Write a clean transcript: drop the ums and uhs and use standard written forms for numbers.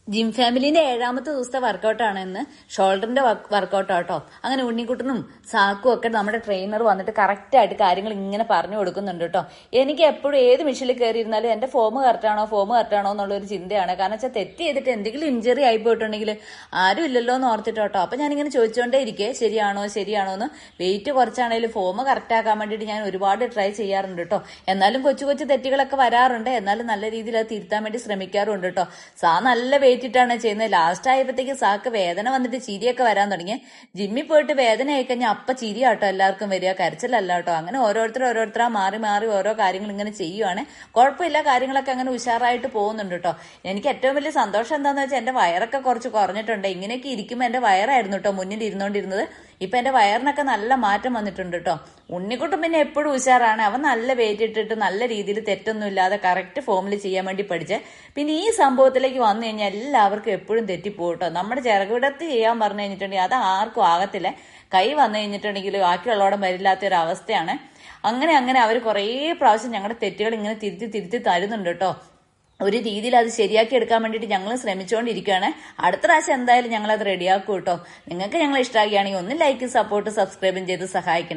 Gym ഫാമിലിന്റെ 7ാമത്തെ ദിവസത്തെ വർക്കൗട്ടാണ് ഇന്ന്. ഷോൾഡറിന്റെ workout ആട്ടോ. അങ്ങനെ ഉണ്ണിക്കുട്ടനും സാക്കും ഒക്കെ നമ്മുടെ ട്രെയിനർ വന്നിട്ട് കറക്റ്റ് ആയിട്ട് കാര്യങ്ങൾ ഇങ്ങനെ പറഞ്ഞു കൊടുക്കുന്നുണ്ട് കേട്ടോ. എനിക്ക് എപ്പോഴും ഏത് മെഷീനിൽ കയറിയിരുന്നാലും എന്റെ ഫോം കറക്റ്റാണോ എന്നുള്ള ഒരു ചിന്തയാണ്. കാരണം വെച്ചാൽ തെറ്റ് ചെയ്തിട്ട് എന്തെങ്കിലും ഇഞ്ചറി ആയി പോയിട്ടുണ്ടെങ്കിൽ ആരും ഇല്ലല്ലോ എന്ന് ഓർത്തിട്ട് കേട്ടോ. അപ്പൊ ഞാനിങ്ങനെ ചോദിച്ചുകൊണ്ടേ ഇരിക്കേ ശരിയാണോ എന്ന്. വെയിറ്റ് കുറച്ചാണെങ്കിലും ഫോം കറക്റ്റ് ആക്കാൻ വേണ്ടിയിട്ട് ഞാൻ ഒരുപാട് ട്രൈ ചെയ്യാറുണ്ട് കേട്ടോ. എന്നാലും കൊച്ചു കൊച്ചു തെറ്റുകളൊക്കെ വരാറുണ്ട്. എന്നാലും നല്ല രീതിയിൽ അത് തിരുത്താൻ വേണ്ടി ശ്രമിക്കാറുണ്ട് കേട്ടോ. നല്ല ാണ് ചെയ്യുന്നത്. ലാസ്റ്റ് ആയപ്പോഴത്തേക്ക് സാക്ക് വേദന വന്നിട്ട് ചിരിയൊക്കെ വരാൻ തുടങ്ങി. ജിമ്മിൽ പോയിട്ട് വേദന ആയിക്കഴിഞ്ഞാൽ അപ്പ ചിരിയാട്ടോ എല്ലാവർക്കും വരിക, കരച്ചിലല്ല കേട്ടോ. അങ്ങനെ ഓരോരുത്തരാ മാറി ഓരോ കാര്യങ്ങൾ ഇങ്ങനെ ചെയ്യുവാണ്. കുഴപ്പമില്ല, കാര്യങ്ങളൊക്കെ അങ്ങനെ ഉഷാറായിട്ട് പോകുന്നുണ്ട് കേട്ടോ. എനിക്ക് ഏറ്റവും വലിയ സന്തോഷം എന്താന്ന് വെച്ചാൽ എന്റെ വയറൊക്കെ കുറച്ച് കുറഞ്ഞിട്ടുണ്ട്. ഇങ്ങനെയൊക്കെ ഇരിക്കുമ്പോൾ എന്റെ വയറായിരുന്നു കേട്ടോ മുന്നിൽ ഇരുന്നോണ്ടിരുന്നത്. ഇപ്പൊ എന്റെ വയറിനൊക്കെ നല്ല മാറ്റം വന്നിട്ടുണ്ട് കേട്ടോ. ഉണ്ണിക്കുട്ടും പിന്നെ എപ്പോഴും ഉഷാറാണ്. അവൻ നല്ല വെയിറ്റ് ഇട്ടിട്ട് നല്ല രീതിയിൽ തെറ്റൊന്നും ഇല്ലാതെ കറക്റ്റ് ഫോമിൽ ചെയ്യാൻ വേണ്ടി പഠിച്ച്. പിന്നെ ഈ സംഭവത്തിലേക്ക് വന്നു കഴിഞ്ഞാൽ എല്ലാവർക്കും എപ്പോഴും തെറ്റിപ്പോട്ടോ. നമ്മുടെ ചിറകുവിടത്ത് ചെയ്യാൻ പറഞ്ഞു കഴിഞ്ഞിട്ടുണ്ടെങ്കിൽ അത് ആർക്കും ആകത്തില്ല. കൈ വന്നു കഴിഞ്ഞിട്ടുണ്ടെങ്കിൽ ബാക്കിയുള്ളവടെ വരില്ലാത്ത ഒരു അവസ്ഥയാണ്. അങ്ങനെ അവർ കുറേ പ്രാവശ്യം ഞങ്ങളുടെ തെറ്റുകൾ ഇങ്ങനെ തിരുത്തി തരുന്നുണ്ട് കേട്ടോ. ഒരു രീതിയിൽ അത് ശരിയാക്കി എടുക്കാൻ വേണ്ടിയിട്ട് ഞങ്ങൾ ശ്രമിച്ചുകൊണ്ടിരിക്കുകയാണ്. അടുത്ത പ്രാവശ്യം എന്തായാലും ഞങ്ങൾ അത് റെഡിയാക്കും കേട്ടോ. നിങ്ങൾക്ക് ഞങ്ങൾ ഇഷ്ടമാക്കുകയാണെങ്കിൽ ഒന്ന് ലൈക്ക്, സപ്പോർട്ട്, സബ്സ്ക്രൈബും ചെയ്ത് സഹായിക്കണം.